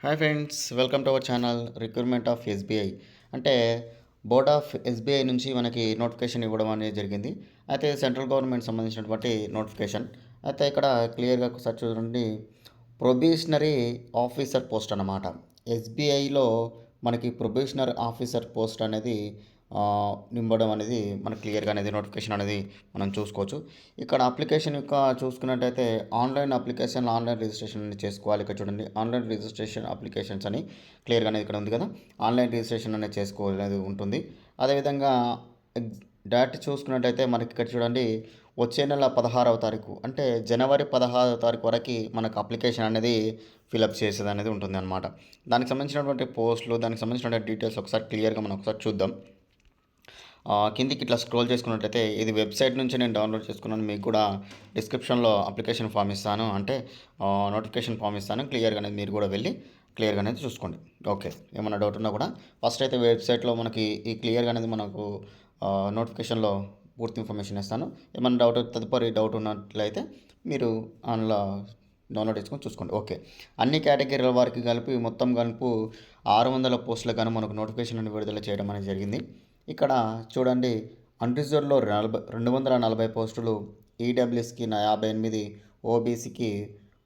Hi friends, welcome to our channel recruitment of SBI. అంటే board of SBI నుంచి మనకి notification ఇవ్వడం అనేది జరిగింది. అయితే సెంట్రల్ గవర్నమెంట్ సంబంధించినటువంటి నోటిఫికేషన్. అయితే ఇక్కడ క్లియర్గా ఒకసారి చూడండి, ప్రొబేషనరీ ఆఫీసర్ పోస్ట్ అన్నమాట. ఎస్బీఐలో మనకి ప్రొబేషనరీ ఆఫీసర్ పోస్ట్ అనేది నింపడం అనేది మనకు క్లియర్గా అనేది నోటిఫికేషన్ అనేది మనం చూసుకోవచ్చు. ఇక్కడ అప్లికేషన్ యొక్క చూసుకున్నట్టయితే ఆన్లైన్ అప్లికేషన్, ఆన్లైన్ రిజిస్ట్రేషన్ అనేది చేసుకోవాలి. ఇక్కడ చూడండి, ఆన్లైన్ రిజిస్ట్రేషన్ అప్లికేషన్స్ అని క్లియర్గా అనేది ఇక్కడ ఉంది కదా. ఆన్లైన్ రిజిస్ట్రేషన్ అనేది చేసుకోవాలనేది ఉంటుంది. అదేవిధంగా డేట్ చూసుకున్నట్టయితే మనకి ఇక్కడ చూడండి, వచ్చే నెల 16వ తారీఖు అంటే జనవరి 16వ తారీఖు వరకు మనకు అప్లికేషన్ అనేది ఫిలప్ చేసేది అనేది ఉంటుంది అనమాట. దానికి సంబంధించినటువంటి పోస్టులు, దానికి సంబంధించినటువంటి డీటెయిల్స్ ఒకసారి క్లియర్గా మనం ఒకసారి చూద్దాం. కిందికి ఇట్లా స్క్రోల్ చేసుకున్నట్టయితే ఇది వెబ్సైట్ నుంచి నేను డౌన్లోడ్ చేసుకున్నాను. మీకు కూడా డిస్క్రిప్షన్లో అప్లికేషన్ ఫామ్ ఇస్తాను, అంటే నోటిఫికేషన్ ఫామ్ ఇస్తాను. క్లియర్గా అనేది మీరు కూడా వెళ్ళి క్లియర్గా అనేది చూసుకోండి. ఓకే, ఏమన్నా డౌట్ ఉన్నా కూడా ఫస్ట్ అయితే వెబ్సైట్లో మనకి ఈ క్లియర్గా అనేది మనకు నోటిఫికేషన్లో పూర్తి ఇన్ఫర్మేషన్ ఇస్తాను. ఏమన్నా తదుపరి డౌట్ ఉన్నట్లయితే మీరు అందులో డౌన్లోడ్ చేసుకొని చూసుకోండి. ఓకే, అన్ని కేటగిరీల వారికి కలిపి మొత్తం కలిపి 600 పోస్టులకు గాను మనకు నోటిఫికేషన్ అని విడుదల చేయడం అనేది జరిగింది. ఇక్కడ చూడండి, అన్రిజర్వ్డ్లో 240 పోస్టులు, ఈడబ్ల్యూఎస్కి 58, ఓబీసీకి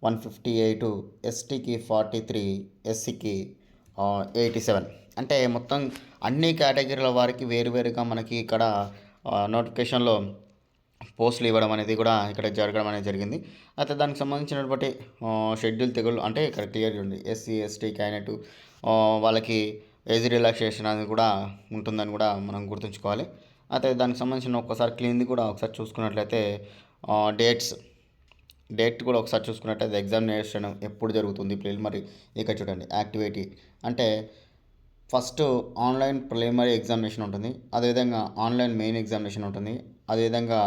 158, ఎస్టీకి 43, ఎస్సీకి 87. అంటే మొత్తం అన్ని కేటగిరీల వారికి వేరువేరుగా మనకి ఇక్కడ నోటిఫికేషన్లో పోస్టులు ఇవ్వడం అనేది కూడా ఇక్కడ జరగడం అనేది జరిగింది. అయితే దానికి సంబంధించినటువంటి షెడ్యూల్ తెగులు అంటే ఇక్కడ క్లియర్గా ఉంది. ఎస్సీ ఎస్టీ క్యాండిడేట్ వాళ్ళకి ఏజ్ రిలాక్సేషన్ అనేది కూడా ఉంటుందని కూడా మనం గుర్తుంచుకోవాలి. అయితే దానికి సంబంధించిన ఒక్కసారి క్లీన్ది కూడా ఒకసారి చూసుకున్నట్లయితే డేట్ కూడా ఒకసారి చూసుకున్నట్లయితే ఎగ్జామినేషన్ ఎప్పుడు జరుగుతుంది ప్రిలిమినరీ. ఇక చూడండి, యాక్టివిటీ అంటే ఫస్ట్ ఆన్లైన్ ప్రిలిమినరీ ఎగ్జామినేషన్ ఉంటుంది, అదేవిధంగా ఆన్లైన్ మెయిన్ ఎగ్జామినేషన్ ఉంటుంది, అదేవిధంగా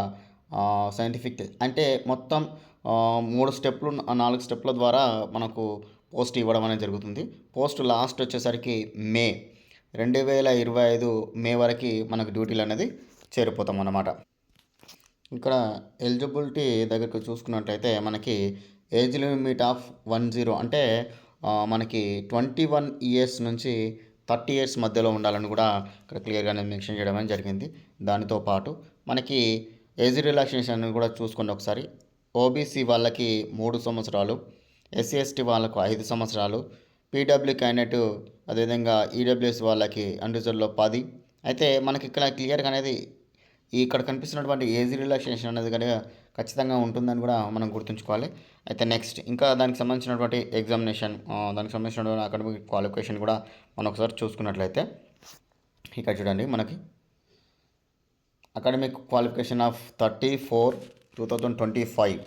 సైంటిఫిక్ అంటే మొత్తం 3 స్టెప్లు 4 స్టెప్ల ద్వారా మనకు పోస్ట్ ఇవ్వడం అనేది జరుగుతుంది. పోస్ట్ లాస్ట్ వచ్చేసరికి మే 2025 మే వరకు మనకు డ్యూటీలు అనేది చేరిపోతాం అన్నమాట. ఇక్కడ ఎలిజిబిలిటీ దగ్గరకు చూసుకున్నట్లయితే మనకి ఏజ్ లిమిట్ ఆఫ్ 10 అంటే మనకి 21 ఇయర్స్ నుంచి 30 ఇయర్స్ మధ్యలో ఉండాలని కూడా ఇక్కడ క్లియర్గానే మెన్షన్ చేయడం అనేది జరిగింది. దానితో పాటు మనకి ఏజ్ రిలాక్సేషన్ కూడా చూసుకోండి ఒకసారి. ఓబీసీ వాళ్ళకి 3 సంవత్సరాలు, ఎస్సీ ఎస్టీ వాళ్ళకు 5 సంవత్సరాలు, పీడబ్ల్యూ క్యాండిడేట్ అదేవిధంగా ఈడబ్ల్యూఎస్ వాళ్ళకి అన్రిజర్వ్డ్లో 10. అయితే మనకి ఇక్కడ క్లియర్గా అనేది ఇక్కడ కనిపిస్తున్నటువంటి ఏజ్ రిలాక్సేషన్ అనేది కనుక ఖచ్చితంగా ఉంటుందని కూడా మనం గుర్తుంచుకోవాలి. అయితే నెక్స్ట్ ఇంకా దానికి సంబంధించినటువంటి ఎగ్జామినేషన్, దానికి సంబంధించినటువంటి అకాడమిక్ క్వాలిఫికేషన్ కూడా మనం ఒకసారి చూసుకున్నట్లయితే ఇక్కడ చూడండి, మనకి అకాడమిక్ క్వాలిఫికేషన్ ఆఫ్ 34/2025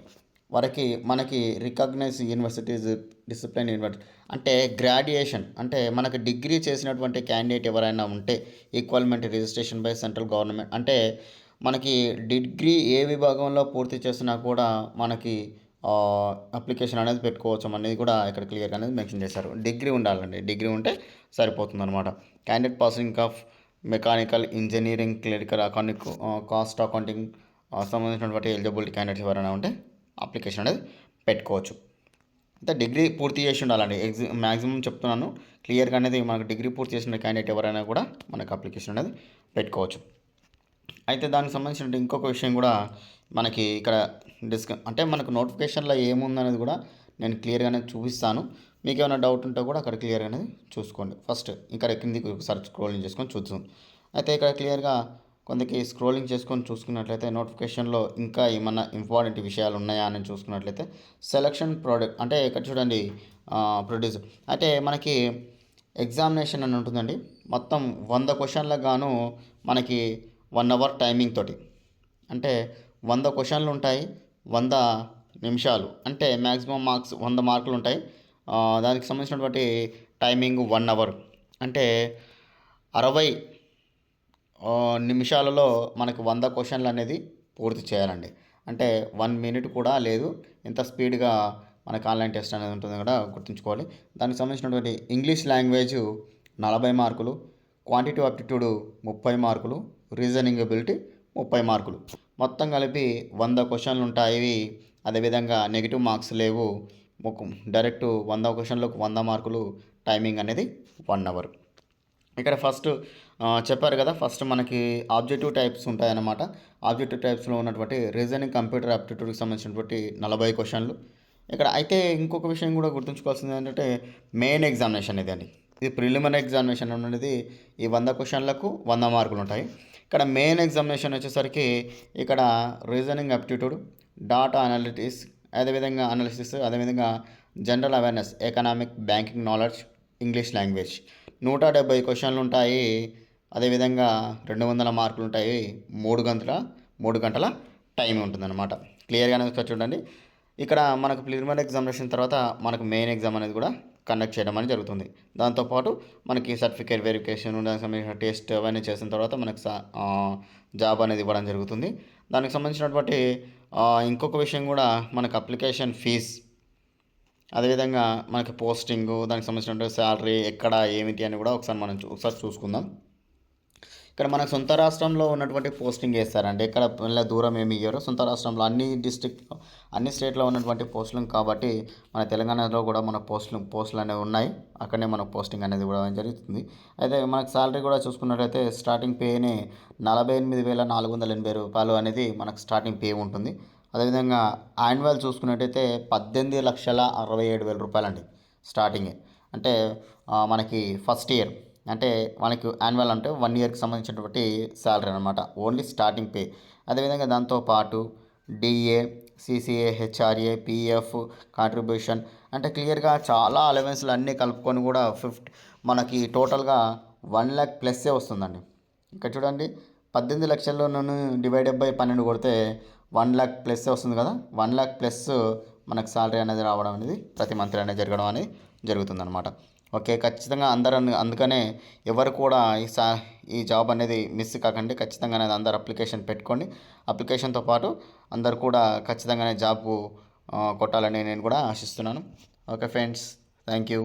వరకు మనకి రికగ్నైజ్ యూనివర్సిటీస్ డిసిప్లిన్ యూనివర్సిటీ అంటే గ్రాడ్యుయేషన్ అంటే మనకి డిగ్రీ చేసినటువంటి క్యాండిడేట్ ఎవరైనా ఉంటే ఈక్వల్మెంట్ రిజిస్ట్రేషన్ బై సెంట్రల్ గవర్నమెంట్ అంటే మనకి డిగ్రీ ఏ విభాగంలో పూర్తి చేసినా కూడా మనకి అప్లికేషన్ అనేది పెట్టుకోవచ్చు అనేది కూడా ఇక్కడ క్లియర్గా అనేది మెన్షన్ చేశారు. డిగ్రీ ఉండాలండి, డిగ్రీ ఉంటే సరిపోతుంది అనమాట. Candidate passing of mechanical engineering, clerical accounting, cost accounting సంబంధించినటువంటి ఎలిజిబిలిటీ క్యాండిడేట్స్ ఎవరైనా ఉంటే అప్లికేషన్ అనేది పెట్టుకోవచ్చు. అయితే డిగ్రీ పూర్తి చేసి ఉండాలండి. మ్యాక్సిమం చెప్తున్నాను క్లియర్గా అనేది మనకు డిగ్రీ పూర్తి చేసిన క్యాండిడేట్ ఎవరైనా కూడా మనకు అప్లికేషన్ అనేది పెట్టుకోవచ్చు. అయితే దానికి సంబంధించిన ఇంకొక విషయం కూడా మనకి ఇక్కడ అంటే మనకు నోటిఫికేషన్లో ఏముందనేది కూడా నేను క్లియర్గానే చూపిస్తాను. మీకు ఏమైనా డౌట్ ఉంటే కూడా అక్కడ క్లియర్గా అనేది చూసుకోండి. ఫస్ట్ ఇక్కడ కిందికి ఒకసారి స్క్రోలింగ్ చేసుకొని చూద్దాం. అయితే ఇక్కడ క్లియర్గా కొందరికి స్క్రోలింగ్ చేసుకొని చూసుకున్నట్లయితే నోటిఫికేషన్లో ఇంకా ఏమన్నా ఇంపార్టెంట్ విషయాలు ఉన్నాయా అని చూసుకున్నట్లయితే సెలక్షన్ ప్రోడక్ట్ అంటే ఇక్కడ చూడండి, ప్రొడ్యూస్ అంటే మనకి ఎగ్జామినేషన్ అని ఉంటుందండి. మొత్తం 100 క్వశ్చన్లకు గాను మనకి 1 అవర్ టైమింగ్ తోటి అంటే 100 క్వశ్చన్లు ఉంటాయి, 100 నిమిషాలు అంటే మ్యాక్సిమం మార్క్స్ 100 మార్కులు ఉంటాయి. దానికి సంబంధించినటువంటి టైమింగ్ 1 అవర్ అంటే 60 నిమిషాలలో మనకు 100 క్వశ్చన్లు అనేది పూర్తి చేయాలండి. అంటే 1 మినిట్ కూడా లేదు, ఎంత స్పీడ్గా మనకు ఆన్లైన్ టెస్ట్ అనేది ఉంటుంది కూడా గుర్తుంచుకోవాలి. దానికి సంబంధించినటువంటి ఇంగ్లీష్ లాంగ్వేజ్ 40 మార్కులు, క్వాంటిటీ ఆప్టిట్యూడ్ 30 మార్కులు, రీజనింగ్ ఎబిలిటీ 30 మార్కులు, మొత్తం కలిపి 100 క్వశ్చన్లు ఉంటాయి. అదేవిధంగా నెగిటివ్ మార్క్స్ లేవు. డైరెక్ట్ 100 క్వశ్చన్లకు 100 మార్కులు, టైమింగ్ అనేది 1 అవర్. ఇక్కడ ఫస్ట్ చెప్పారు కదా, ఫస్ట్ మనకి ఆబ్జెక్టివ్ టైప్స్ ఉంటాయన్నమాట. ఆబ్జెక్టివ్ టైప్స్లో ఉన్నటువంటి రీజనింగ్, కంప్యూటర్ ఆప్టిట్యూడ్కి సంబంధించినటువంటి 40 క్వశ్చన్లు. ఇక్కడ అయితే ఇంకొక విషయం కూడా గుర్తుంచుకోవాల్సింది ఏంటంటే మెయిన్ ఎగ్జామినేషన్ ఇది అండి. ఇది ప్రిలిమినరీ ఎగ్జామినేషన్ అనేది ఈ 100 క్వశ్చన్లకు 100 మార్కులు ఉంటాయి. ఇక్కడ మెయిన్ ఎగ్జామినేషన్ వచ్చేసరికి ఇక్కడ reasoning aptitude, data analytics, analysis, అదేవిధంగా general awareness, economic, banking knowledge, English language 170 క్వశ్చన్లు ఉంటాయి. అదేవిధంగా 200 మార్కులు ఉంటాయి. 3 గంటల టైం ఉంటుందన్నమాట. క్లియర్గానే ఒకసారి చూడండి. ఇక్కడ మనకు ప్రిలిమినరీ ఎగ్జామినేషన్ తర్వాత మనకు మెయిన్ ఎగ్జామ్ అనేది కూడా కండక్ట్ చేయడం అనేది జరుగుతుంది. దాంతోపాటు మనకి సర్టిఫికేట్ వెరిఫికేషన్, దానికి సంబంధించిన టెస్ట్ అవన్నీ చేసిన తర్వాత మనకు జాబ్ అనేది ఇవ్వడం జరుగుతుంది. దానికి సంబంధించినటువంటి ఇంకొక విషయం కూడా మనకు అప్లికేషన్ ఫీజ్, అదేవిధంగా మనకి పోస్టింగు, దానికి సంబంధించినటువంటి శాలరీ ఎక్కడ ఏమిటి అని కూడా ఒకసారి చూసుకుందాం. ఇక్కడ మన సొంత రాష్ట్రంలో ఉన్నటువంటి పోస్టింగ్ వేస్తారండి. ఇక్కడ మళ్ళీ దూరం ఏమి ఇయ్యరు. సొంత రాష్ట్రంలో అన్ని స్టేట్లో ఉన్నటువంటి పోస్టులు కాబట్టి మన తెలంగాణలో కూడా మన పోస్టులు అనేవి ఉన్నాయి. అక్కడనే మనకు పోస్టింగ్ అనేది కూడా జరుగుతుంది. అయితే మనకు శాలరీ కూడా చూసుకున్నట్లయితే స్టార్టింగ్ పేనే 48,480 రూపాయలు అనేది మనకు స్టార్టింగ్ పే ఉంటుంది. అదేవిధంగా యాన్యువల్ చూసుకున్నట్టయితే 18,67,000 రూపాయలండి స్టార్టింగే. అంటే మనకి ఫస్ట్ ఇయర్ అంటే మనకి యాన్యువల్ అంటే 1 ఇయర్కి సంబంధించినటువంటి శాలరీ అనమాట, ఓన్లీ స్టార్టింగ్ పే. అదేవిధంగా దాంతోపాటు DA, CCA, HRA, PF contribution అంటే క్లియర్గా చాలా అలవెన్స్లు అన్నీ కలుపుకొని కూడా మనకి టోటల్గా 1 lakh ప్లస్సే వస్తుందండి. ఇక్కడ చూడండి, 18 లక్షల్లోనూ డివైడెడ్ బై 12 కొడితే 1 lakh ప్లస్సే వస్తుంది కదా. 1 lakh ప్లస్ మనకు శాలరీ అనేది రావడం అనేది ప్రతి మంత్ అనేది జరగడం అనేది జరుగుతుందన్నమాట. ఓకే, ఖచ్చితంగా అందుకనే ఎవరు కూడా ఈ జాబ్ అనేది మిస్ కాకండి. ఖచ్చితంగా అనేది అందరు అప్లికేషన్ పెట్టుకోండి. అప్లికేషన్తో పాటు అందరు కూడా ఖచ్చితంగానే జాబ్ కొట్టాలని నేను కూడా ఆశిస్తున్నాను. Okay friends, thank you.